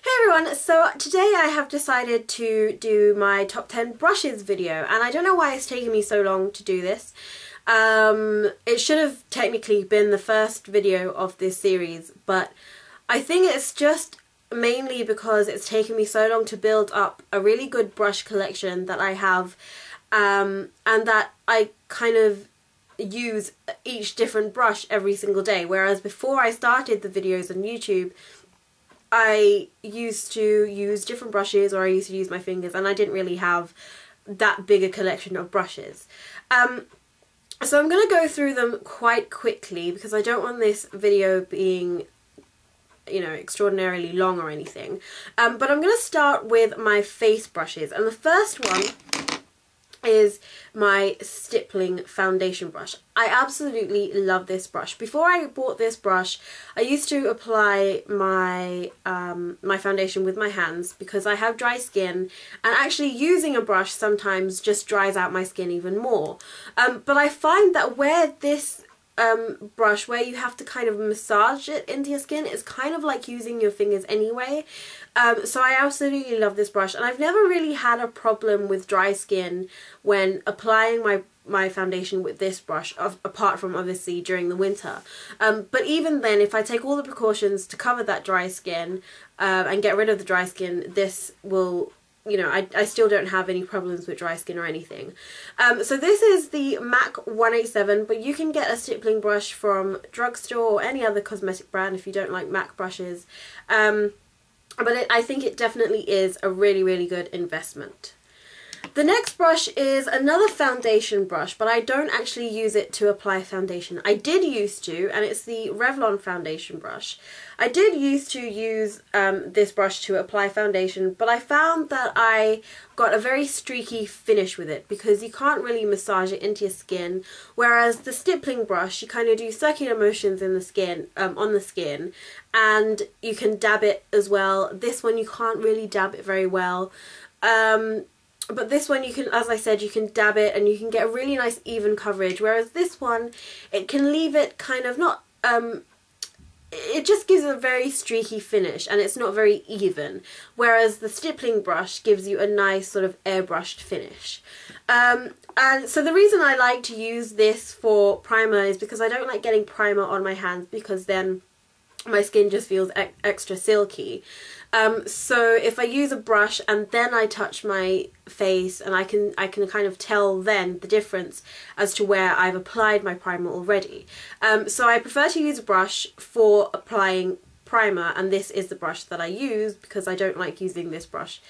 Hey everyone, so today I have decided to do my top 10 brushes video, and I don't know why it's taken me so long to do this. It should have technically been the first video of this series, but I think it's just mainly because it's taken me so long to build up a really good brush collection that I have, and that I kind of use each different brush every single day, whereas before I started the videos on YouTube I used to use different brushes, or I used to use my fingers, and I didn't really have that big a collection of brushes. So I'm going to go through them quite quickly because I don't want this video being, you know, extraordinarily long or anything. But I'm going to start with my face brushes, and the first one is my stippling foundation brush. I absolutely love this brush. Before I bought this brush, I used to apply my my foundation with my hands because I have dry skin, and actually using a brush sometimes just dries out my skin even more. But I find that where this brush, where you have to kind of massage it into your skin, is kind of like using your fingers anyway. So I absolutely love this brush, and I've never really had a problem with dry skin when applying my foundation with this brush, apart from obviously during the winter. But even then, if I take all the precautions to cover that dry skin and get rid of the dry skin, this will, you know, I still don't have any problems with dry skin or anything. So this is the M.I.A. 187, but you can get a stippling brush from drugstore or any other cosmetic brand if you don't like M.I.A. brushes. But I think it definitely is a really, really good investment. The next brush is another foundation brush, but I don't actually use it to apply foundation. I did used to, and it's the Revlon foundation brush. I did used to use this brush to apply foundation, but I found that I got a very streaky finish with it because you can't really massage it into your skin, whereas the stippling brush, you kind of do circular motions in the skin, on the skin, and you can dab it as well. This one you can't really dab it very well. But this one you can, as I said, you can dab it and you can get a really nice even coverage, whereas this one, it can leave it kind of not, it just gives a very streaky finish and it's not very even, whereas the stippling brush gives you a nice sort of airbrushed finish. And so the reason I like to use this for primer is because I don't like getting primer on my hands, because then my skin just feels extra silky. So if I use a brush and then I touch my face, and I can kind of tell then the difference as to where I've applied my primer already. So I prefer to use a brush for applying primer, and this is the brush that I use because I don't like using this brush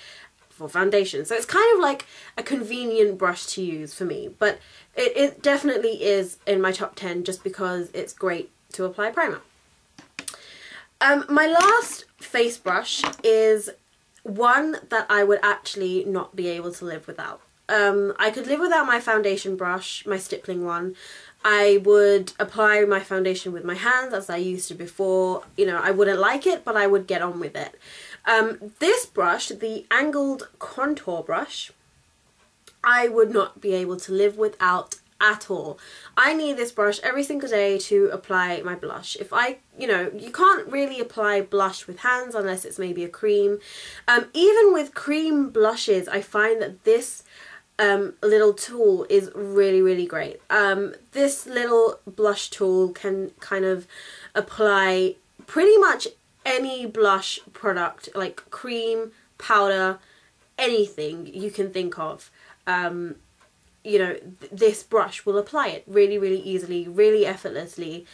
for foundation. So it's kind of like a convenient brush to use for me, but it definitely is in my top 10 just because it's great to apply primer. My last face brush is one that I would actually not be able to live without. I could live without my foundation brush, my stippling one. I would apply my foundation with my hands as I used to before. You know, I wouldn't like it, but I would get on with it. This brush, the angled contour brush, I would not be able to live without at all. I need this brush every single day to apply my blush. If I, you know, you can't really apply blush with hands unless it's maybe a cream. Even with cream blushes, I find that this little tool is really, really great. This little blush tool can kind of apply pretty much any blush product, like cream, powder, anything you can think of. You know, this brush will apply it really, really easily, really effortlessly.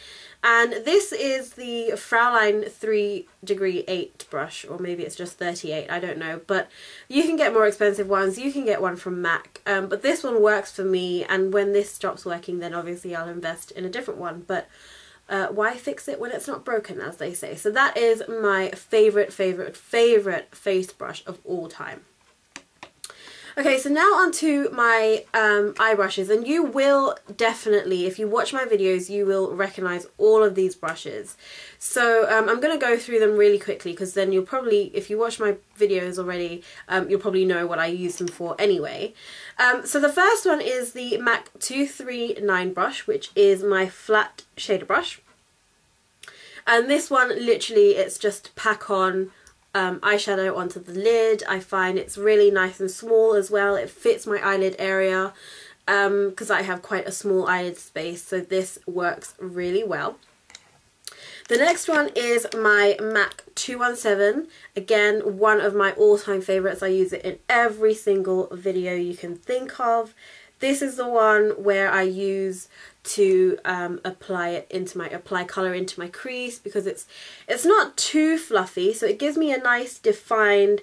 And this is the Fraulein 3°8 brush, or maybe it's just 38, I don't know. But you can get more expensive ones, you can get one from M.I.A. But this one works for me, and when this stops working, then obviously I'll invest in a different one. But why fix it when it's not broken, as they say. So that is my favourite face brush of all time. Okay, so now onto my eye brushes, and you will definitely, if you watch my videos, you will recognise all of these brushes. So I'm going to go through them really quickly, because then you'll probably, if you watch my videos already, you'll probably know what I use them for anyway. So the first one is the M.I.A. 239 brush, which is my flat shader brush. And this one, literally, it's just pack on eyeshadow onto the lid. I find it's really nice and small as well. It fits my eyelid area because I have quite a small eyelid space, so this works really well. The next one is my MAC 217. Again, one of my all-time favorites. I use it in every single video you can think of. This is the one where I use to apply colour into my crease, because it's not too fluffy, so it gives me a nice defined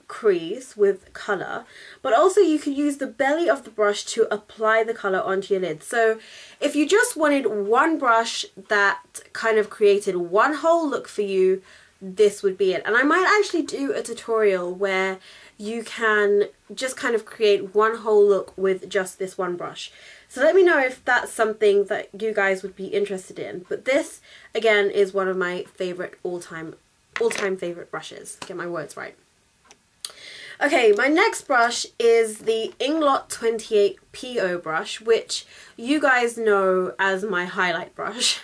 crease with colour, but also you can use the belly of the brush to apply the colour onto your lid. So if you just wanted one brush that kind of created one whole look for you, this would be it. And I might actually do a tutorial where you can just kind of create one whole look with just this one brush. So let me know if that's something that you guys would be interested in. But this, again, is one of my favourite all-time favourite brushes. Get my words right. Okay, my next brush is the M.I.A 28 PO brush, which you guys know as my highlight brush,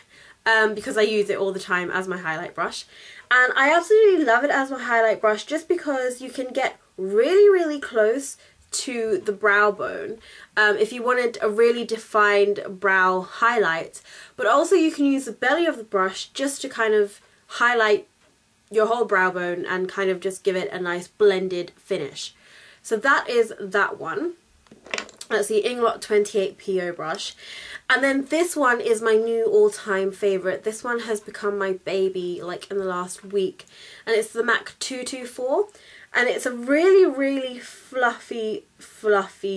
because I use it all the time as my highlight brush. And I absolutely love it as my highlight brush just because you can get really, really close to the brow bone if you wanted a really defined brow highlight, but also you can use the belly of the brush just to kind of highlight your whole brow bone and kind of just give it a nice blended finish. So that is that one. That's the M.I.A 28 PO brush. And then this one is my new all-time favourite. This one has become my baby like in the last week, and it's the MAC 224. And it's a really, really fluffy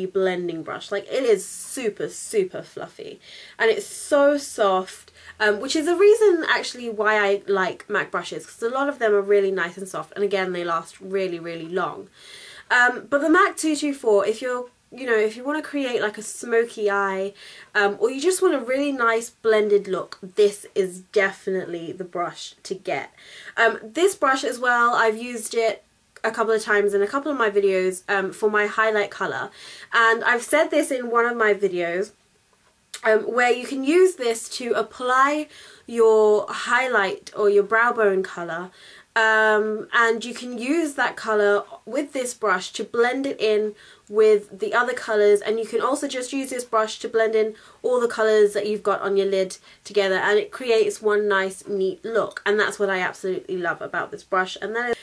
blending brush. Like, it is super, super fluffy. And it's so soft, which is a reason actually why I like MAC brushes, because a lot of them are really nice and soft. And again, they last really, really long. But the MAC 224, if you want to create like a smoky eye, or you just want a really nice blended look, this is definitely the brush to get. This brush as well, I've used it a couple of times in a couple of my videos for my highlight colour, and I've said this in one of my videos where you can use this to apply your highlight or your brow bone colour, and you can use that colour with this brush to blend it in with the other colours, and you can also just use this brush to blend in all the colours that you've got on your lid together, and it creates one nice neat look. And that's what I absolutely love about this brush. And that is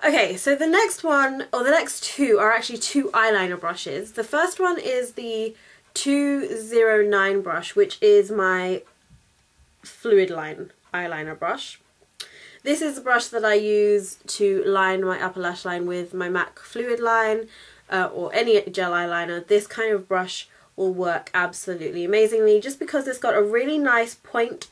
okay, so the next one, or the next two, are actually two eyeliner brushes. The first one is the 209 brush, which is my fluid line eyeliner brush. This is the brush that I use to line my upper lash line with my MAC fluid line, or any gel eyeliner. This kind of brush will work absolutely amazingly, just because it's got a really nice point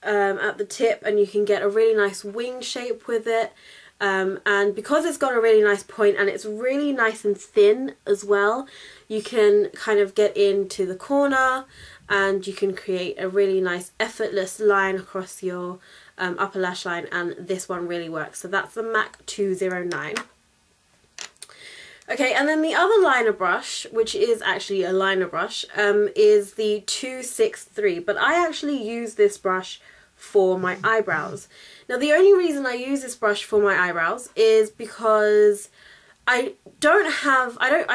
at the tip, and you can get a really nice wing shape with it, and because it's got a really nice point and it's really nice and thin as well, you can kind of get into the corner and you can create a really nice effortless line across your upper lash line, and this one really works. So that's the MAC 209. Okay, and then the other liner brush, which is actually a liner brush, is the 263, but I actually use this brush for my eyebrows. Now, the only reason I use this brush for my eyebrows is because I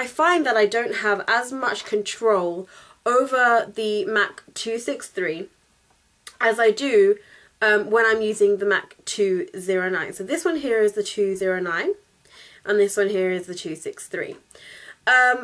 find that I don't have as much control over the MAC 263 as I do when I'm using the MAC 209. So this one here is the 209, and this one here is the 263.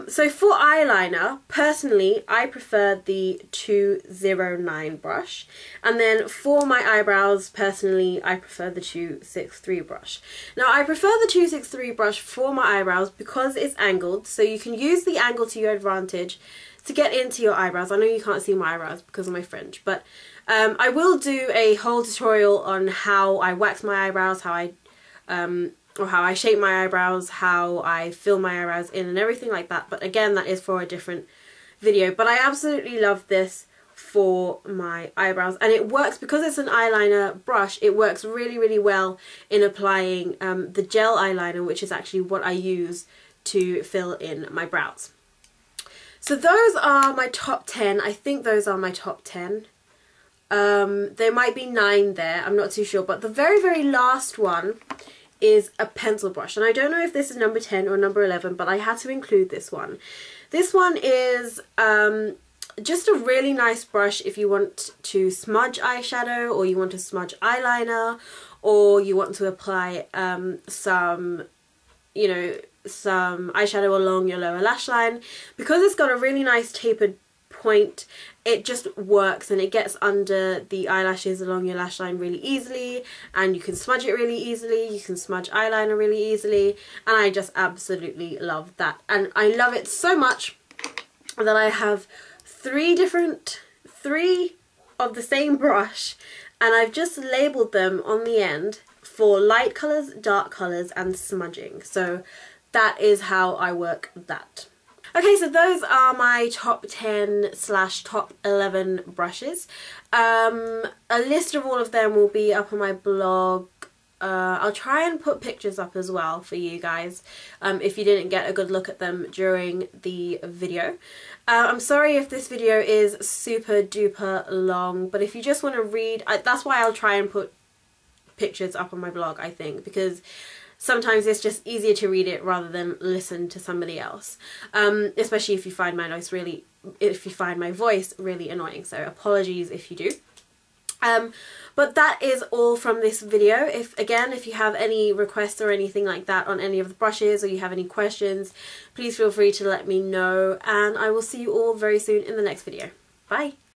So for eyeliner, personally, I prefer the 209 brush, and then for my eyebrows, personally, I prefer the 263 brush. Now, I prefer the 263 brush for my eyebrows because it's angled, so you can use the angle to your advantage to get into your eyebrows. I know you can't see my eyebrows because of my fringe, but I will do a whole tutorial on how I wax my eyebrows, how I shape my eyebrows, how I fill my eyebrows in and everything like that. But again, that is for a different video. But I absolutely love this for my eyebrows, and it works because it's an eyeliner brush. It works really, really well in applying the gel eyeliner, which is actually what I use to fill in my brows. So those are my top 10. I think those are my top 10 There might be 9 there, I'm not too sure, but the very last one is a pencil brush, and I don't know if this is number 10 or number 11, but I had to include this one. This one is just a really nice brush if you want to smudge eyeshadow, or you want to smudge eyeliner, or you want to apply some eyeshadow along your lower lash line. Because it's got a really nice tapered point, it just works and it gets under the eyelashes along your lash line really easily, and you can smudge it really easily, you can smudge eyeliner really easily, and I just absolutely love that. And I love it so much that I have 3 of the same brush, and I've just labelled them on the end for light colours, dark colours and smudging. So that is how I work that. Okay, so those are my top 10/top 11 brushes. A list of all of them will be up on my blog. I'll try and put pictures up as well for you guys if you didn't get a good look at them during the video. I'm sorry if this video is super duper long, but if you just want to read, that's why I'll try and put pictures up on my blog, I think, because sometimes it's just easier to read it rather than listen to somebody else, especially if you find my voice really annoying, so apologies if you do. But that is all from this video. If you have any requests or anything like that on any of the brushes, or you have any questions, please feel free to let me know, and I will see you all very soon in the next video. Bye!